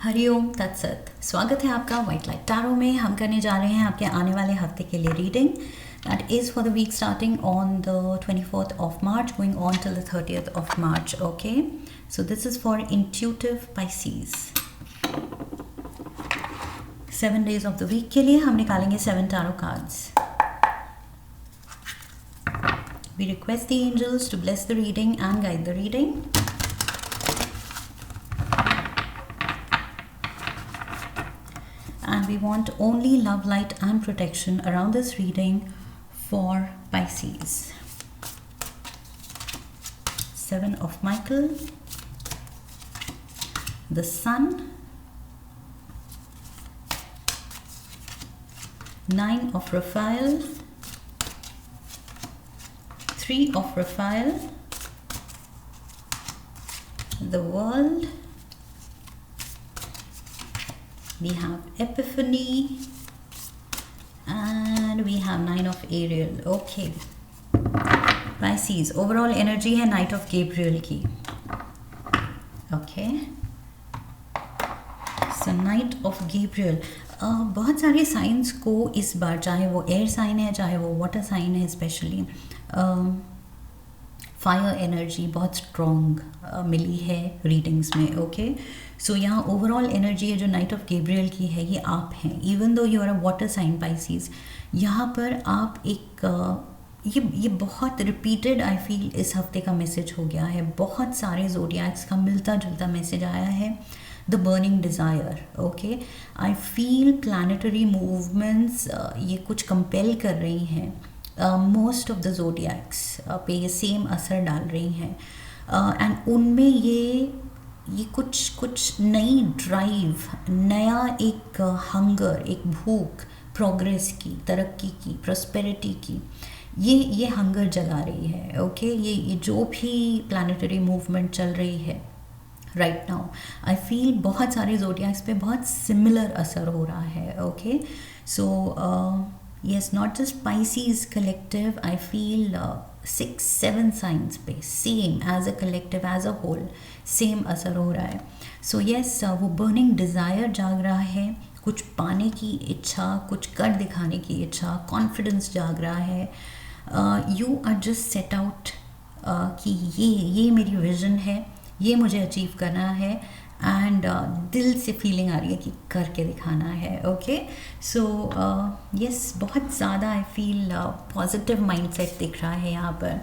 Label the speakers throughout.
Speaker 1: हरिओम तत्सत। स्वागत है आपका वाइट लाइट टैरो में। हम करने जा रहे हैं आपके आने वाले हफ्ते के लिए reading that is for the week starting on the 24th of March going on till the 30th of March. Okay, so this is for intuitive Pisces. 7 days of the week के लिए हम निकालेंगे 7 tarot cards. We request the angels to bless the reading and guide the reading. And we want only love, light and protection around this reading for Pisces. 7 of Michael, the Sun, 9 of Raphael, 3 of Raphael, the World, we have Epiphany, and we have 9 of Ariel. Okay, Pisces overall energy है Knight of Gabriel की. Okay, so Knight of Gabriel. बहुत सारे science को इस बार, चाहे वो air sign है चाहे वो वाटर साइन है, स्पेशली फायर एनर्जी बहुत स्ट्रॉन्ग मिली है रीडिंग्स में. ओके, सो यहाँ ओवरऑल एनर्जी है जो नाइट ऑफ गैब्रियल की है, ये आप हैं. Even though you are a water sign Pisces, यहाँ पर आप एक ये बहुत रिपीटेड आई फील इस हफ्ते का मैसेज हो गया है. बहुत सारे जोडियाक्स का मिलता जुलता मैसेज आया है. The burning desire. Okay, I feel planetary movements ये कुछ कंपेल कर रही हैं. मोस्ट ऑफ द जोडियाक्स पे ये सेम असर डाल रही हैं. एंड उनमें ये कुछ नई ड्राइव, नया एक हंगर, एक भूख प्रोग्रेस की, तरक्की की, प्रॉस्पेरिटी की, ये हंगर जगा रही है. ओके, ये जो भी प्लानिटरी मूवमेंट चल रही है राइट नाउ, आई फील बहुत सारे जोडियाक्स पे बहुत सिमिलर असर हो रहा है. Okay, so yes, not just Pisces collective, I feel 6-7 signs पे same as a collective, as a whole same असर हो रहा है. So yes, वो burning desire जाग रहा है, कुछ पाने की इच्छा, कुछ कर दिखाने की इच्छा, confidence जाग रहा है. You are just set out कि ये मेरी vision है, ये मुझे अचीव करना है, एंड दिल से फीलिंग आ रही है कि करके दिखाना है. ओके, सो यस, बहुत ज़्यादा आई फील पॉजिटिव माइंडसेट दिख रहा है यहाँ पर.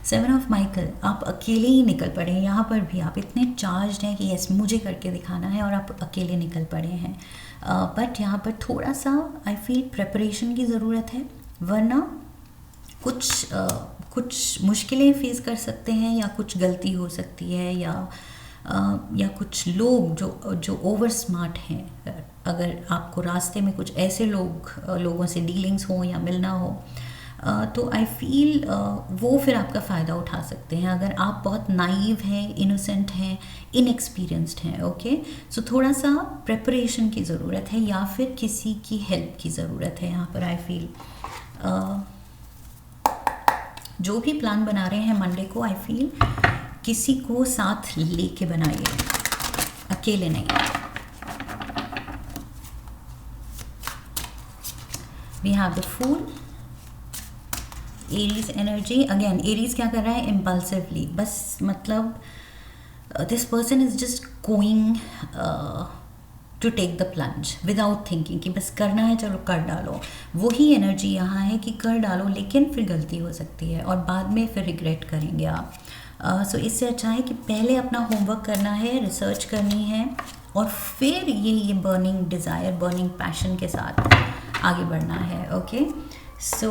Speaker 1: 7 ऑफ माइकल, आप अकेले ही निकल पड़े हैं. यहाँ पर भी आप इतने चार्ज हैं कि यस मुझे करके दिखाना है, और आप अकेले निकल पड़े हैं. बट यहाँ पर थोड़ा सा आई फील प्रेपरेशन की ज़रूरत है, वरना कुछ मुश्किलें फेस कर सकते हैं, या कुछ गलती हो सकती है, या कुछ लोग जो ओवर स्मार्ट हैं. अगर आपको रास्ते में कुछ ऐसे लोगों से डीलिंग्स हो या मिलना हो, तो आई फील वो फिर आपका फ़ायदा उठा सकते हैं अगर आप बहुत नाइव हैं, इनोसेंट हैं, इनएक्सपीरियंस्ड हैं. ओके, सो थोड़ा सा प्रेपरेशन की ज़रूरत है, या फिर किसी की हेल्प की ज़रूरत है यहाँ पर. आई फील जो भी प्लान बना रहे हैं मंडे को, आई फील किसी को साथ लेके बनाइए, अकेले नहीं. We have the fool, Aries energy. Again Aries क्या कर रहा है, इम्पल्सिवली, बस मतलब this person is just going to take the plunge without thinking कि बस करना है, चलो कर डालो. वही एनर्जी यहाँ है कि कर डालो, लेकिन फिर गलती हो सकती है और बाद में फिर रिग्रेट करेंगे आप. सो इससे अच्छा है कि पहले अपना होमवर्क करना है, रिसर्च करनी है, और फिर ये बर्निंग डिज़ायर, बर्निंग पैशन के साथ आगे बढ़ना है. Okay, so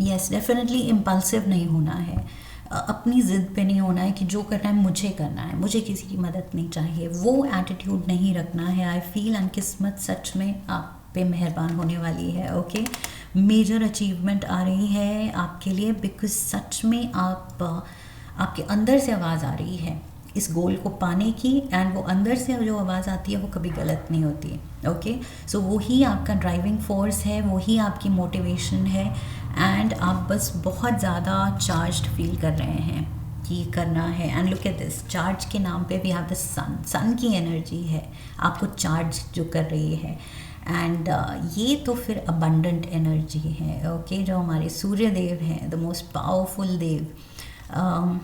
Speaker 1: yes, definitely impulsive नहीं होना है, अपनी ज़िद पे नहीं होना है कि जो करना है मुझे करना है, मुझे किसी की मदद नहीं चाहिए, वो एटीट्यूड नहीं रखना है. आई फील किस्मत सच में आप पे मेहरबान होने वाली है. ओके, मेजर अचीवमेंट आ रही है आपके लिए, बिकॉज सच में आपके अंदर से आवाज़ आ रही है इस गोल को पाने की, एंड वो अंदर से जो आवाज़ आती है वो कभी गलत नहीं होती. ओके, सो वही आपका ड्राइविंग फोर्स है, वही आपकी मोटिवेशन है, एंड आप बस बहुत ज़्यादा चार्ज्ड फील कर रहे हैं. कि करना है। And look at this, charge के नाम पे वी हैव द सन, सन की एनर्जी है आपको चार्ज जो कर रही है। एंड ये तो फिर अबंडेंट एनर्जी है, ओके, जो हमारे सूर्य देव हैं, द मोस्ट पावरफुल देव।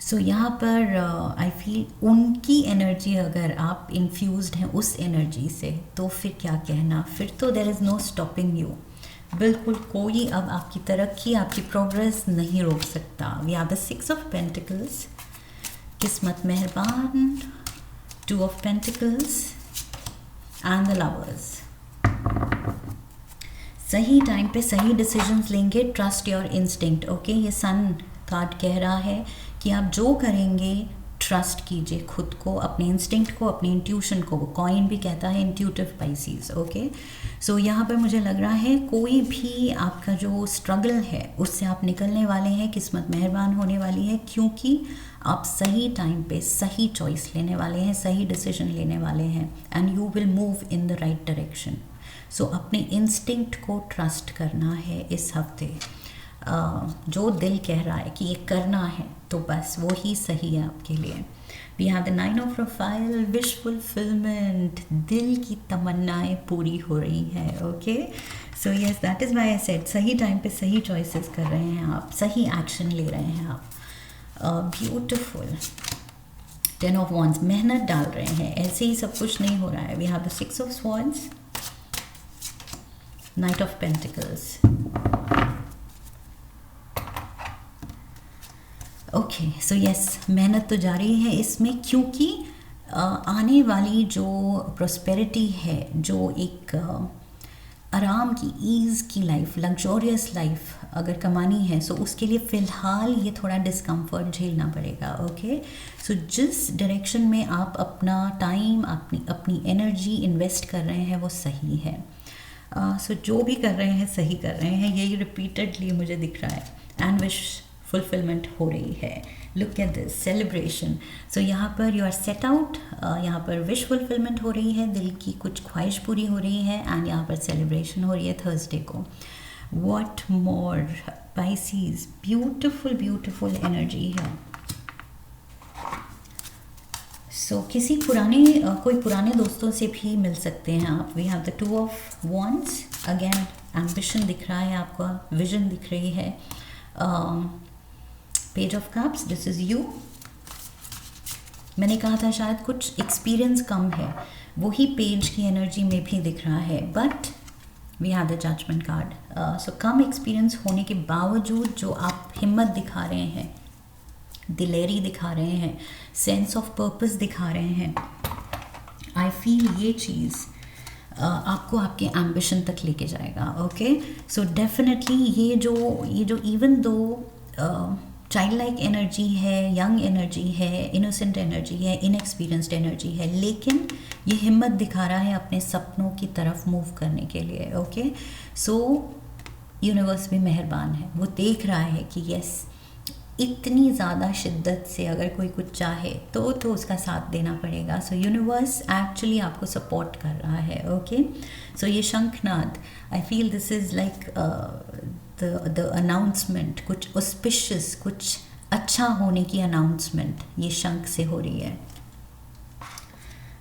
Speaker 1: सो यहाँ पर आई फील उनकी एनर्जी अगर आप इन्फ्यूज्ड हैं उस एनर्जी से, तो फिर क्या कहना, फिर तो there is no stopping you. बिल्कुल कोई अब आपकी तरक्की, आपकी प्रोग्रेस नहीं रोक सकता। We have the 6 of pentacles, किस्मत मेहरबान, 2 of pentacles and the lovers. सही टाइम पे सही डिसीजंस लेंगे, ट्रस्ट योर इंस्टिंक्ट, ओके। ये सन कार्ड कह रहा है कि आप जो करेंगे ट्रस्ट कीजिए खुद को, अपने इंस्टिंक्ट को, अपनी इंट्यूशन को। वो कॉइन भी कहता है इंट्यूटिव पाइसीज, ओके। सो यहाँ पर मुझे लग रहा है कोई भी आपका जो स्ट्रगल है उससे आप निकलने वाले हैं, किस्मत मेहरबान होने वाली है, क्योंकि आप सही टाइम पे सही चॉइस लेने वाले हैं, सही डिसीजन लेने वाले हैं, and you will move in the right direction. So अपने इंस्टिंक्ट को ट्रस्ट करना है इस हफ्ते। जो दिल कह रहा है कि ये करना है तो बस वो ही सही है आपके लिए। We have the 9 of profile, wish fulfilment, दिल की तमन्नाएं पूरी हो रही है, okay. So yes, that is why I said सही टाइम पे सही चॉइसेस कर रहे हैं आप, सही एक्शन ले रहे हैं आप। ब्यूटिफुल 10 ऑफ वॉन्ड्स, मेहनत डाल रहे हैं, ऐसे ही सब कुछ नहीं हो रहा है। We have the 6 of swords, knight of pentacles, okay. So yes, मेहनत तो जारी है इसमें, क्योंकि आने वाली जो प्रॉस्पेरिटी है, जो एक आराम की, ईज़ की लाइफ, लग्जोरियस लाइफ अगर कमानी है, सो उसके लिए फ़िलहाल ये थोड़ा डिस्कम्फर्ट झेलना पड़ेगा, ओके। सो जिस डायरेक्शन में आप अपना टाइम, अपनी एनर्जी इन्वेस्ट कर रहे हैं वो सही है। सो जो भी कर रहे हैं सही कर रहे हैं, यही रिपीटेडली मुझे दिख रहा है। एंड विश फुलफिलमेंट हो रही है। Look at this celebration. So यहाँ पर यू आर सेट आउट, यहाँ पर विश फुलफिलमेंट हो रही है, दिल की कुछ ख्वाहिश पूरी हो रही है, एंड यहाँ पर सेलिब्रेशन हो रही है थर्सडे को। What more Pisces, beautiful beautiful energy है। सो किसी कोई पुराने दोस्तों से भी मिल सकते हैं आप। We have the 2 of wands, again ambition दिख रहा है आपका, विजन दिख रही है। Page of cups, this is you. मैंने कहा था शायद कुछ एक्सपीरियंस कम है, वही पेज की एनर्जी में भी दिख रहा है, but we have the judgement card. So कम एक्सपीरियंस होने के बावजूद जो आप हिम्मत दिखा रहे हैं, दिलेरी दिखा रहे हैं, सेंस ऑफ पर्पस दिखा रहे हैं, आई फील ये चीज़ आपको आपके एम्बिशन तक लेके जाएगा, ओके। सो डेफिनेटली ये जो even though child like energy है, यंग एनर्जी है, इनोसेंट एनर्जी है, इनएक्सपीरियंस्ड एनर्जी है, लेकिन ये हिम्मत दिखा रहा है अपने सपनों की तरफ मूव करने के लिए, ओके। सो यूनिवर्स भी मेहरबान है, वो देख रहा है कि यस, इतनी ज़्यादा शिद्दत से अगर कोई कुछ चाहे तो उसका साथ देना पड़ेगा। सो यूनिवर्स एक्चुअली आपको सपोर्ट कर रहा है, ओके। सो ये शंखनाद, I feel this is like the announcement, कुछ ऑस्पिशियस, कुछ अच्छा होने की अनाउंसमेंट ये शंख से हो रही है।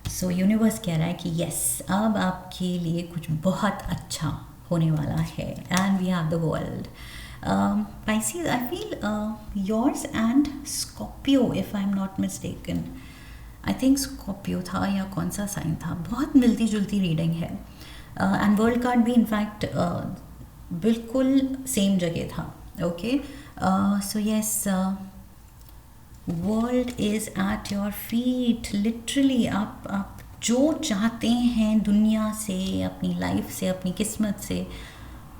Speaker 1: सो यूनिवर्स कह रहा है कि यस, अब आपके लिए कुछ बहुत अच्छा होने वाला है। And we have the world. Pisces, I feel yours and Scorpio, if I'm not mistaken. I think Scorpio था या कौन सा साइन था, बहुत मिलती जुलती रीडिंग है। एंड वर्ल्ड कार्ड भी इनफैक्ट बिल्कुल सेम जगह था, okay. So yes, world is at your feet, literally आप जो चाहते हैं दुनिया से, अपनी लाइफ से, अपनी किस्मत से,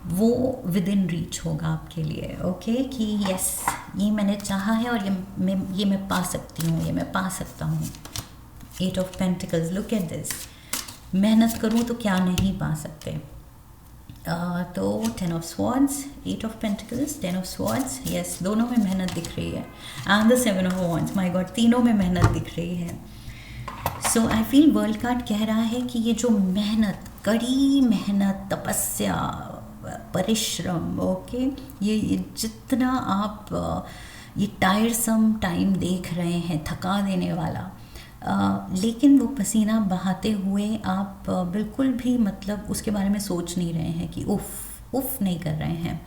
Speaker 1: वो विद इन रीच होगा आपके लिए, ओके। कि यस, ये मैंने चाहा है और ये मैं पा सकती हूँ, ये मैं पा सकता हूँ। 8 of pentacles, look at this, मेहनत करूँ तो क्या नहीं पा सकते। तो 10 of swords, 8 of pentacles, 10 of swords, yes, दोनों में मेहनत दिख रही है। And the 7 of wands, my God, तीनों में मेहनत दिख रही है। सो आई फील वर्ल्ड कार्ड कह रहा है कि ये जो मेहनत, कड़ी मेहनत, तपस्या, परिश्रम, ओके, ये जितना आप ये टायरसम टाइम देख रहे हैं, थका देने वाला, लेकिन वो पसीना बहाते हुए आप बिल्कुल भी मतलब उसके बारे में सोच नहीं रहे हैं कि उफ़ उफ़ नहीं कर रहे हैं।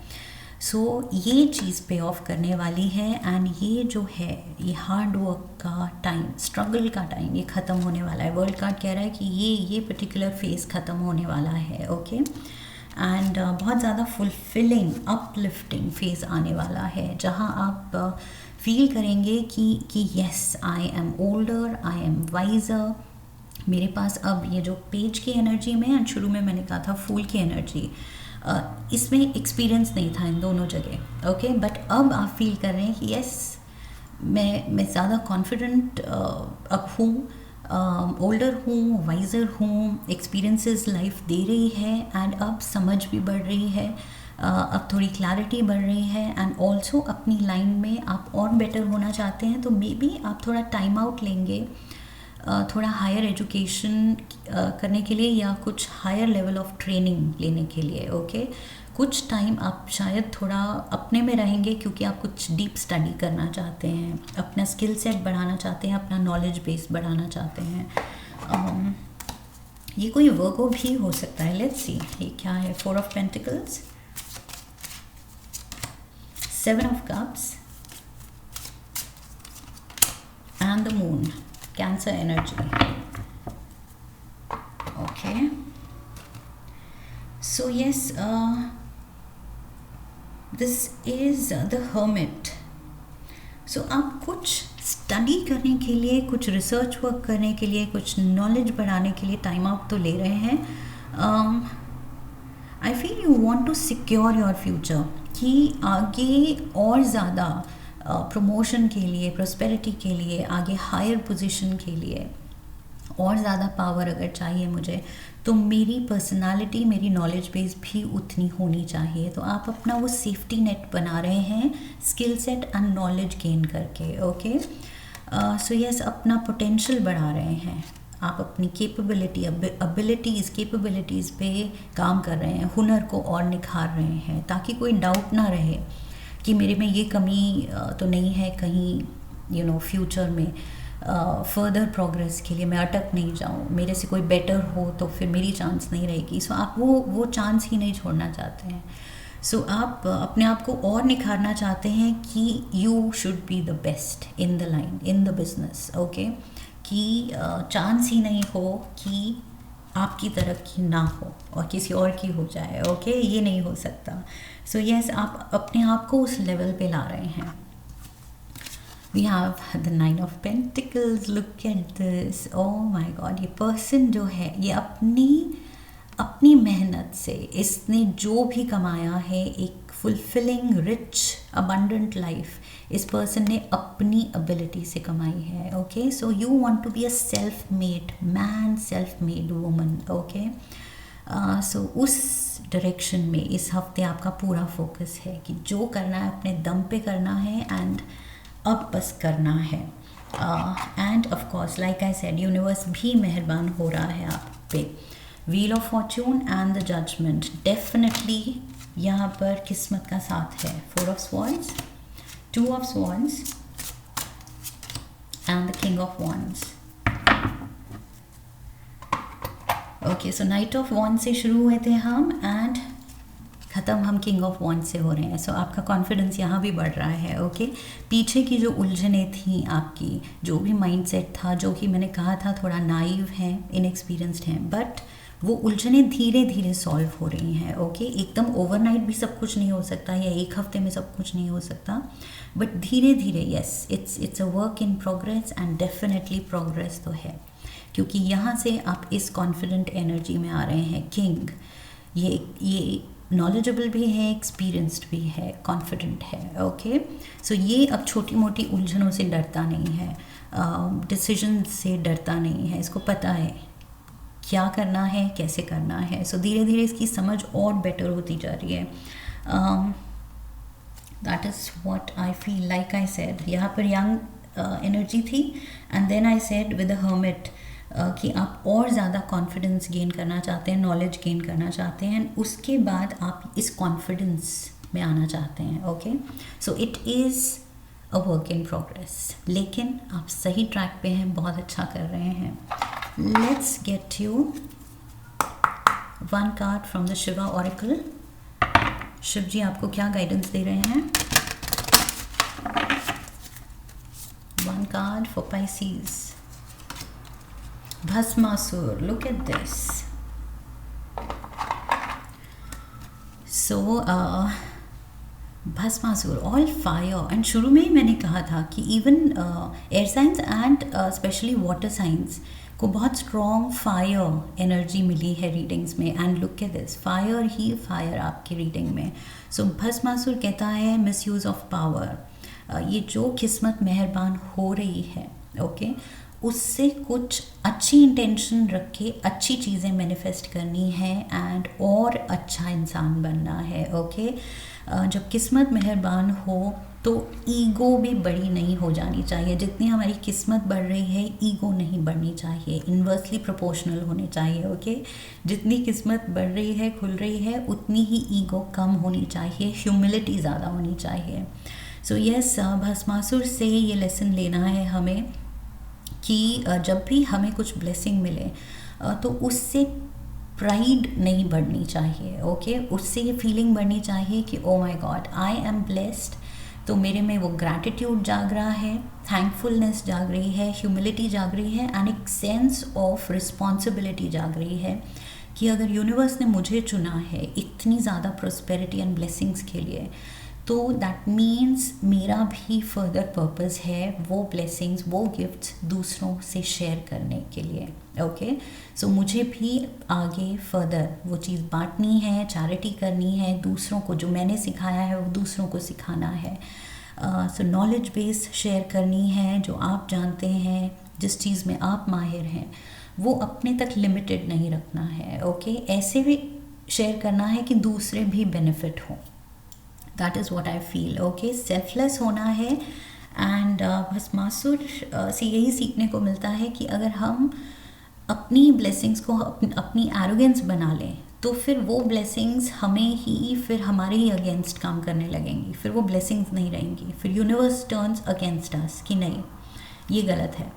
Speaker 1: सो ये चीज़ पे ऑफ करने वाली है, एंड ये जो है ये हार्ड वर्क का टाइम, स्ट्रगल का टाइम, ये ख़त्म होने वाला है। वर्ल्ड कार्ड कह रहा है कि ये पर्टिकुलर फेज़ ख़त्म होने वाला है, ओके। एंड बहुत ज़्यादा फुलफिलिंग अपलिफ्टिंग फेज़ आने वाला है, जहाँ आप फील करेंगे कि yes I am older, I am visor, मेरे पास अब ये जो पेज की एनर्जी में, एंड शुरू में मैंने कहा था फूल की एनर्जी, इसमें एक्सपीरियंस नहीं था इन दोनों जगह, ओके। बट अब आप फील कर रहे हैं कि यस मैं ज़्यादा कॉन्फिडेंट अब हूँ, ओल्डर हूँ, वाइज़र हूँ, एक्सपीरियंसेस लाइफ दे रही है, एंड अब समझ भी बढ़ रही है, अब थोड़ी क्लैरिटी बढ़ रही है, एंड ऑल्सो अपनी लाइन में आप और बेटर होना चाहते हैं तो मे बी आप थोड़ा टाइम आउट लेंगे, थोड़ा हायर एजुकेशन करने के लिए या कुछ हायर लेवल ऑफ ट्रेनिंग लेने के लिए, ओके। कुछ टाइम आप शायद थोड़ा अपने में रहेंगे क्योंकि आप कुछ डीप स्टडी करना चाहते हैं, अपना स्किल सेट बढ़ाना चाहते हैं, अपना नॉलेज बेस बढ़ाना चाहते हैं। ये कोई वर्गो भी हो सकता है, लेट्स सी ये क्या है। 4 of pentacles, 7 of cups and the moon, Cancer energy, okay. So yes, this is the Hermit. So आप कुछ स्टडी करने के लिए, कुछ रिसर्च वर्क करने के लिए, कुछ नॉलेज बढ़ाने के लिए टाइम आउट तो ले रहे हैं। I feel you want to secure your future, कि आगे और ज़्यादा प्रमोशन के लिए, प्रॉस्पेरिटी के लिए, आगे हायर पोजीशन के लिए और ज़्यादा पावर अगर चाहिए मुझे, तो मेरी पर्सनालिटी, मेरी नॉलेज बेस भी उतनी होनी चाहिए। तो आप अपना वो सेफ्टी नेट बना रहे हैं skill set and knowledge gain करके, ओके। सो यस, अपना पोटेंशियल बढ़ा रहे हैं आप, अपनी कैपेबिलिटी, कैपेबिलिटीज़ पे काम कर रहे हैं, हुनर को और निखार रहे हैं, ताकि कोई डाउट ना रहे कि मेरे में ये कमी तो नहीं है, कहीं फ्यूचर में फर्दर प्रोग्रेस के लिए मैं अटक नहीं जाऊँ, मेरे से कोई बेटर हो तो फिर मेरी चांस नहीं रहेगी। सो आप वो चांस ही नहीं छोड़ना चाहते हैं। सो आप अपने आप को और निखारना चाहते हैं कि you should be the best in the line, in the business, okay. कि चांस ही नहीं हो कि आपकी तरक्की ना हो और किसी और की हो जाए, ओके। ये नहीं हो सकता। सो यस, आप अपने आप को उस लेवल पे ला रहे हैं। We have the 9 of pentacles, look at this, oh my god. ये पर्सन जो है ये अपनी मेहनत से इसने जो भी कमाया है, एक फुलफिलिंग, रिच, अबंडेंट लाइफ इस पर्सन ने अपनी एबिलिटी से कमाई है, okay. So you want to be a self made man, self made woman, okay. So उस डायरेक्शन में इस हफ्ते आपका पूरा फोकस है कि जो करना है अपने दम पे करना है, एंड अब बस करना है। And of course like I said, universe भी मेहरबान हो रहा है आप पे। Wheel of fortune and the judgement, definitely यहाँ पर किस्मत का साथ है। 4 of swords, 2 of swords and the king of wands, okay. So knight of wand से शुरू हुए थे हम, एंड ख़त्म हम किंग ऑफ वॉन्ड से हो रहे हैं। सो आपका कॉन्फिडेंस यहाँ भी बढ़ रहा है, ओके। पीछे की जो उलझने थी आपकी, जो भी माइंडसेट था, जो कि मैंने कहा था थोड़ा नाइव हैं, इनएक्सपीरियंस्ड हैं, बट वो उलझने धीरे धीरे सॉल्व हो रही हैं, ओके। एकदम ओवरनाइट भी सब कुछ नहीं हो सकता, या एक हफ्ते में सब कुछ नहीं हो सकता, बट धीरे धीरे, yes, it's a work in progress, and definitely progress तो है, क्योंकि यहाँ से आप इस कॉन्फिडेंट एनर्जी में आ रहे हैं। किंग ये नॉलेजेबल भी है, एक्सपीरियंस्ड भी है, कॉन्फिडेंट है, ओके। सो ये अब छोटी मोटी उलझनों से डरता नहीं है, डिसीजन से डरता नहीं है, इसको पता है क्या करना है, कैसे करना है। सो धीरे धीरे इसकी समझ और बेटर होती जा रही है। That is what I feel. Like I said, यहाँ पर यंग एनर्जी थी, and then I said with the hermit कि आप और ज़्यादा कॉन्फिडेंस गेन करना चाहते हैं, नॉलेज गेन करना चाहते हैं, उसके बाद आप इस कॉन्फिडेंस में आना चाहते हैं, okay. So it is a work in progress, लेकिन आप सही ट्रैक पे हैं, बहुत अच्छा कर रहे हैं. Let's get you one card from the Shiva oracle. Shiv ji आपको क्या गाइडेंस दे रहे हैं? One card for Pisces. Bhasmasur, look at this. So Bhasmasur all fire. And शुरू में ही मैंने कहा था कि even air science and specially water science को बहुत स्ट्रॉन्ग फायर एनर्जी मिली है रीडिंग्स में. And look at this, fire he fire आपकी रीडिंग में. सो भस्मासुर कहता है मिस यूज़ ऑफ पावर. ये जो किस्मत मेहरबान हो रही है, ओके, उससे कुछ अच्छी इंटेंशन रख के अच्छी चीज़ें मैनिफेस्ट करनी है एंड और अच्छा इंसान बनना है. ओके, जब किस्मत मेहरबान हो तो ईगो भी बड़ी नहीं हो जानी चाहिए. जितनी हमारी किस्मत बढ़ रही है, ईगो नहीं बढ़नी चाहिए, इन्वर्सली प्रोपोर्शनल होने चाहिए. ओके, जितनी किस्मत बढ़ रही है, खुल रही है, उतनी ही ईगो कम होनी चाहिए, ह्यूमिलिटी ज़्यादा होनी चाहिए. सो यस, भस्मासुर से ये लेसन लेना है हमें कि जब भी हमें कुछ ब्लेसिंग मिले तो उससे प्राइड नहीं बढ़नी चाहिए. ओके, उससे ये फीलिंग बढ़नी चाहिए कि oh my God, I am blessed. तो मेरे में वो ग्रैटिट्यूड जाग रहा है, थैंकफुलनेस जाग रही है, ह्यूमिलिटी जाग रही है एंड एक सेंस ऑफ रिस्पॉन्सिबिलिटी जाग रही है कि अगर यूनिवर्स ने मुझे चुना है इतनी ज़्यादा प्रोस्पेरिटी एंड ब्लेसिंग्स के लिए, तो दैट मीन्स मेरा भी फर्दर पर्पस है वो ब्लेसिंग्स, वो गिफ्ट्स दूसरों से शेयर करने के लिए. ओके, सो मुझे भी आगे फर्दर वो चीज़ बांटनी है, चैरिटी करनी है, दूसरों को जो मैंने सिखाया है वो दूसरों को सिखाना है. सो नॉलेज बेस शेयर करनी है. जो आप जानते हैं, जिस चीज़ में आप माहिर हैं, वो अपने तक लिमिटेड नहीं रखना है. ओके, ऐसे भी शेयर करना है कि दूसरे भी बेनिफिट हों. That is what I feel. Okay, selfless होना है. एंड भस्मासुर से यही सीखने को मिलता है कि अगर हम अपनी ब्लेसिंग्स को अपनी एरोगेंस बना लें तो फिर वो ब्लेसिंग्स हमें ही, फिर हमारे ही अगेंस्ट काम करने लगेंगी. फिर वो ब्लेसिंग्स नहीं रहेंगी, फिर यूनिवर्स टर्न्स अगेंस्ट अस कि नहीं, ये गलत है.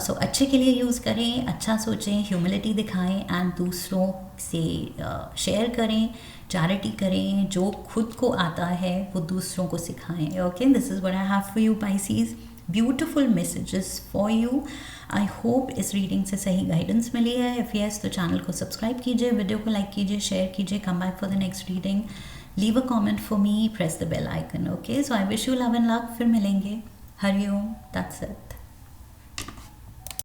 Speaker 1: सो अच्छे के लिए यूज़ करें, अच्छा सोचें, ह्यूमिलिटी दिखाएं एंड दूसरों से शेयर करें, चैरिटी करें. जो खुद को आता है वो दूसरों को सिखाएं. Okay, this is what I have for you Pisces. Beautiful messages for you. I hope इस रीडिंग से सही गाइडेंस मिली है. इफ़ यस, तो चैनल को सब्सक्राइब कीजिए, वीडियो को लाइक कीजिए, शेयर कीजिए. Come back for the next reading. Leave a comment for me, press the bell icon. Okay, so I wish you love and luck. फिर मिलेंगे. हरिओम. That's it.